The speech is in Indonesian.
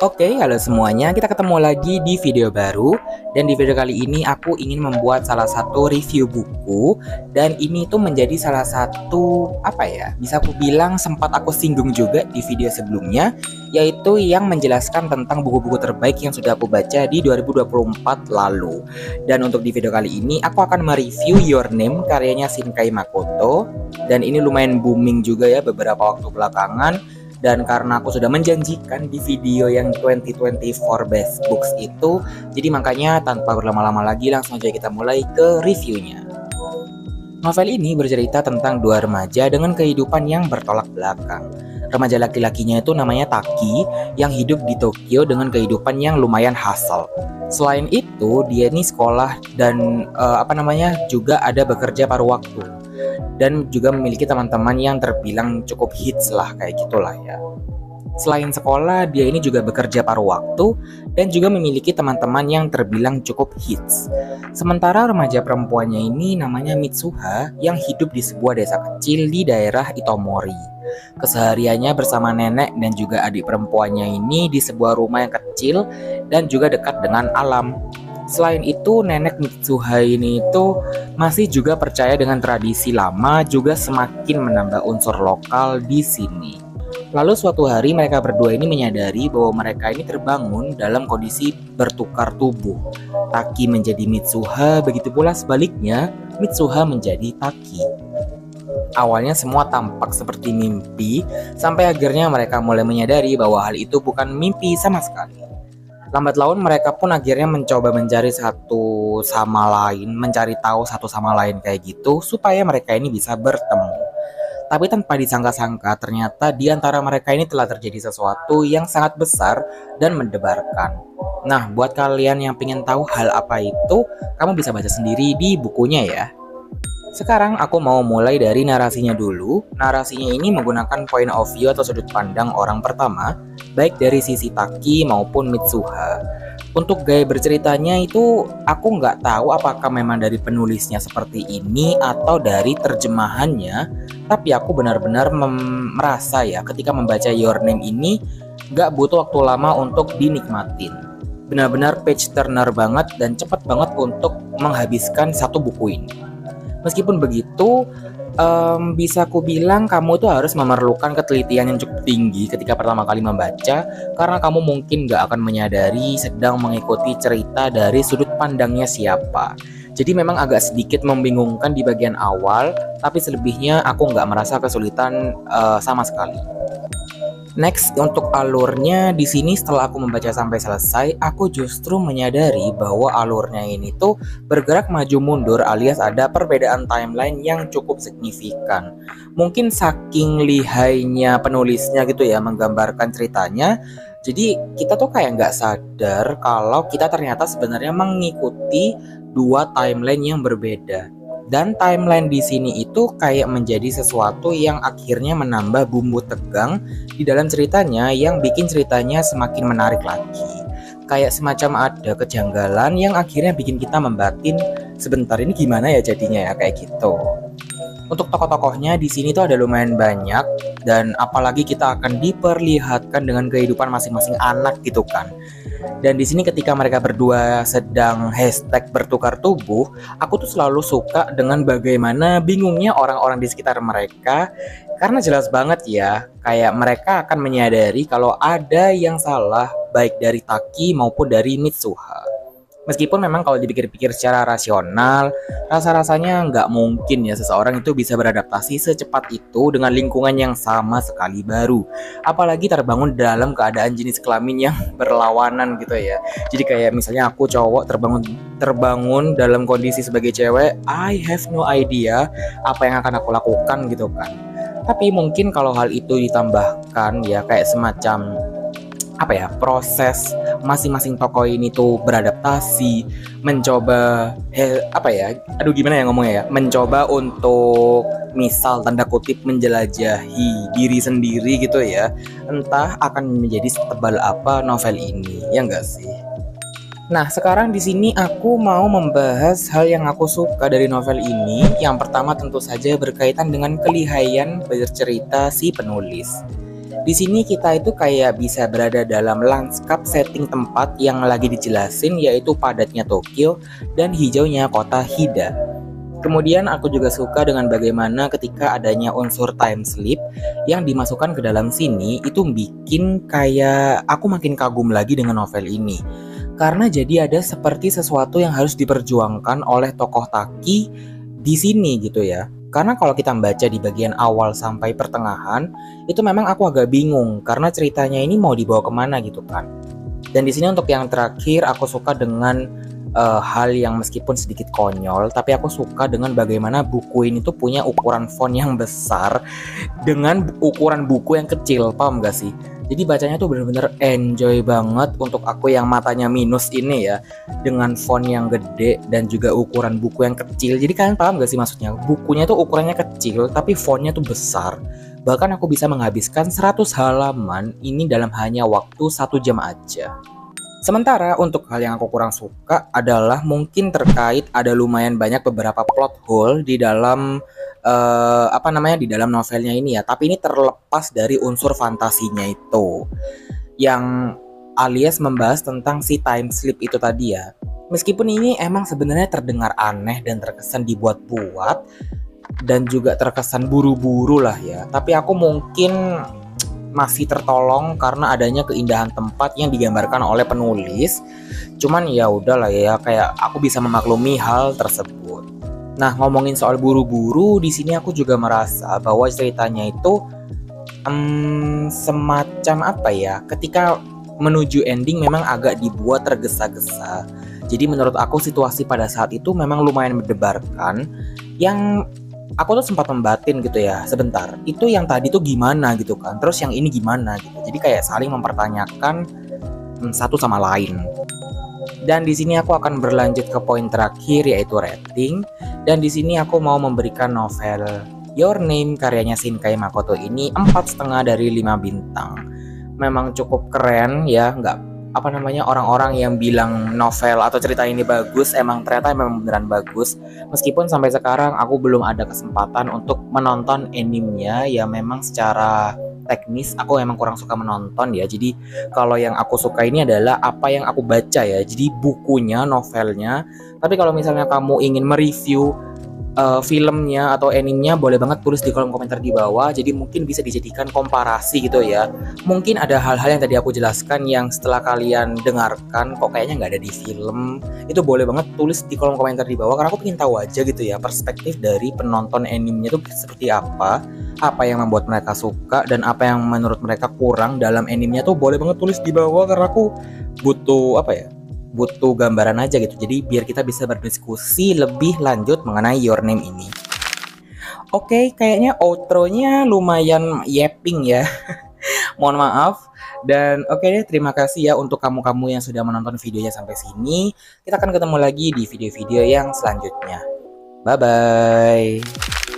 Oke, halo semuanya, kita ketemu lagi di video baru. Dan di video kali ini aku ingin membuat salah satu review buku. Dan ini tuh menjadi salah satu, bisa aku bilang sempat aku singgung juga di video sebelumnya, yaitu yang menjelaskan tentang buku-buku terbaik yang sudah aku baca di 2024 lalu. Dan untuk di video kali ini aku akan mereview Your Name karyanya Shinkai Makoto. Dan ini lumayan booming juga ya beberapa waktu belakangan. Dan karena aku sudah menjanjikan di video yang 2024 Best Books itu, jadi makanya tanpa berlama-lama lagi langsung aja kita mulai ke reviewnya. Novel ini bercerita tentang dua remaja dengan kehidupan yang bertolak belakang. Remaja laki-lakinya itu namanya Taki yang hidup di Tokyo dengan kehidupan yang lumayan hustle. Selain itu, dia ini sekolah dan juga ada bekerja paruh waktu. Dan juga memiliki teman-teman yang terbilang cukup hits lah, kayak gitulah ya. Selain sekolah, dia ini juga bekerja paruh waktu dan juga memiliki teman-teman yang terbilang cukup hits. Sementara remaja perempuannya ini namanya Mitsuha yang hidup di sebuah desa kecil di daerah Itomori. Kesehariannya bersama nenek dan juga adik perempuannya ini di sebuah rumah yang kecil dan juga dekat dengan alam. Selain itu, nenek Mitsuha ini itu masih juga percaya dengan tradisi lama, juga semakin menambah unsur lokal di sini. Lalu suatu hari mereka berdua ini menyadari bahwa mereka ini terbangun dalam kondisi bertukar tubuh. Taki menjadi Mitsuha, begitu pula sebaliknya, Mitsuha menjadi Taki. Awalnya semua tampak seperti mimpi, sampai akhirnya mereka mulai menyadari bahwa hal itu bukan mimpi sama sekali. Lambat laun mereka pun akhirnya mencoba mencari tahu satu sama lain kayak gitu supaya mereka ini bisa bertemu. Tapi tanpa disangka-sangka ternyata di antara mereka ini telah terjadi sesuatu yang sangat besar dan mendebarkan. Nah, buat kalian yang pengen tahu hal apa itu, kamu bisa baca sendiri di bukunya ya. Sekarang aku mau mulai dari narasinya dulu. Narasinya ini menggunakan point of view atau sudut pandang orang pertama, baik dari sisi Taki maupun Mitsuha. Untuk gaya berceritanya itu aku nggak tahu apakah memang dari penulisnya seperti ini atau dari terjemahannya. Tapi aku benar-benar merasa ya ketika membaca Your Name ini nggak butuh waktu lama untuk dinikmatin. Benar-benar page turner banget dan cepat banget untuk menghabiskan satu buku ini. Meskipun begitu, bisa aku bilang kamu tuh harus memerlukan ketelitian yang cukup tinggi ketika pertama kali membaca, karena kamu mungkin gak akan menyadari sedang mengikuti cerita dari sudut pandangnya siapa. Jadi memang agak sedikit membingungkan di bagian awal, tapi selebihnya aku gak merasa kesulitan sama sekali. Next, untuk alurnya di sini setelah aku membaca sampai selesai, aku justru menyadari bahwa alurnya ini tuh bergerak maju mundur alias ada perbedaan timeline yang cukup signifikan. Mungkin saking lihainya penulisnya gitu ya menggambarkan ceritanya, jadi kita tuh kayak nggak sadar kalau kita ternyata sebenarnya mengikuti dua timeline yang berbeda. Dan timeline di sini itu kayak menjadi sesuatu yang akhirnya menambah bumbu tegang di dalam ceritanya yang bikin ceritanya semakin menarik lagi. Kayak semacam ada kejanggalan yang akhirnya bikin kita membatin sebentar ini gimana ya jadinya ya kayak gitu. Untuk tokoh-tokohnya di sini tuh ada lumayan banyak dan apalagi kita akan diperlihatkan dengan kehidupan masing-masing anak gitu kan. Dan di sini ketika mereka berdua sedang #bertukar tubuh, aku tuh selalu suka dengan bagaimana bingungnya orang-orang di sekitar mereka. Karena jelas banget ya, kayak mereka akan menyadari kalau ada yang salah baik dari Taki maupun dari Mitsuha. Meskipun memang kalau dipikir-pikir secara rasional, rasa-rasanya nggak mungkin ya seseorang itu bisa beradaptasi secepat itu dengan lingkungan yang sama sekali baru. Apalagi terbangun dalam keadaan jenis kelamin yang berlawanan gitu ya. Jadi kayak misalnya aku cowok terbangun dalam kondisi sebagai cewek, I have no idea apa yang akan aku lakukan gitu kan. Tapi mungkin kalau hal itu ditambahkan ya kayak semacam proses masing-masing tokoh ini tuh beradaptasi, mencoba mencoba untuk misal tanda kutip menjelajahi diri sendiri gitu ya. Entah akan menjadi setebal apa novel ini, ya enggak sih? Nah, sekarang di sini aku mau membahas hal yang aku suka dari novel ini. Yang pertama tentu saja berkaitan dengan kelihaian bercerita si penulis. Di sini kita itu kayak bisa berada dalam lanskap setting tempat yang lagi dijelasin, yaitu padatnya Tokyo dan hijaunya kota Hida. Kemudian aku juga suka dengan bagaimana ketika adanya unsur time sleep yang dimasukkan ke dalam sini, itu bikin kayak aku makin kagum lagi dengan novel ini. Karena jadi ada seperti sesuatu yang harus diperjuangkan oleh tokoh Taki di sini gitu ya. Karena kalau kita membaca di bagian awal sampai pertengahan, itu memang aku agak bingung karena ceritanya ini mau dibawa kemana gitu kan. Dan di sini untuk yang terakhir aku suka dengan hal yang meskipun sedikit konyol, tapi aku suka dengan bagaimana buku ini tuh punya ukuran font yang besar dengan ukuran buku yang kecil, paham gak sih? Jadi bacanya tuh bener-bener enjoy banget untuk aku yang matanya minus ini ya, dengan font yang gede dan juga ukuran buku yang kecil. Jadi kalian paham gak sih maksudnya? Bukunya tuh ukurannya kecil tapi fontnya tuh besar. Bahkan aku bisa menghabiskan 100 halaman ini dalam hanya waktu 1 jam aja. Sementara untuk hal yang aku kurang suka adalah mungkin terkait ada lumayan banyak beberapa plot hole di dalam di dalam novelnya ini ya. Tapi ini terlepas dari unsur fantasinya itu, yang alias membahas tentang si time sleep itu tadi ya. Meskipun ini emang sebenarnya terdengar aneh dan terkesan dibuat-buat dan juga terkesan buru-buru lah ya. Tapi aku mungkin masih tertolong karena adanya keindahan tempat yang digambarkan oleh penulis. Cuman ya udahlah ya, kayak aku bisa memaklumi hal tersebut. Nah, ngomongin soal buru-buru, di sini aku juga merasa bahwa ceritanya itu semacam apa ya? Ketika menuju ending memang agak dibuat tergesa-gesa. Jadi menurut aku situasi pada saat itu memang lumayan mendebarkan, yang aku tuh sempat membatin gitu ya, sebentar, itu yang tadi tuh gimana gitu kan, terus yang ini gimana gitu. Jadi kayak saling mempertanyakan satu sama lain. Dan di sini aku akan berlanjut ke poin terakhir, yaitu rating. Dan di sini aku mau memberikan novel Your Name karyanya Shinkai Makoto ini 4,5 dari 5 bintang. Memang cukup keren ya, nggak orang-orang yang bilang novel atau cerita ini bagus, emang ternyata memang beneran bagus. Meskipun sampai sekarang aku belum ada kesempatan untuk menonton animenya, ya memang secara teknis aku emang kurang suka menonton ya. Jadi kalau yang aku suka ini adalah apa yang aku baca ya, jadi bukunya, novelnya. Tapi kalau misalnya kamu ingin mereview filmnya atau animenya, boleh banget tulis di kolom komentar di bawah. Jadi mungkin bisa dijadikan komparasi gitu ya. Mungkin ada hal-hal yang tadi aku jelaskan yang setelah kalian dengarkan kok kayaknya nggak ada di film, itu boleh banget tulis di kolom komentar di bawah, karena aku pengen tahu aja gitu ya perspektif dari penonton animenya tuh seperti apa yang membuat mereka suka dan apa yang menurut mereka kurang dalam animenya tuh boleh banget tulis di bawah, karena aku butuh gambaran aja gitu. Jadi biar kita bisa berdiskusi lebih lanjut mengenai Your Name ini. Oke, kayaknya outro-nya lumayan yapping ya. Mohon maaf. Dan oke deh, terima kasih ya untuk kamu-kamu yang sudah menonton videonya sampai sini. Kita akan ketemu lagi di video-video yang selanjutnya. Bye-bye.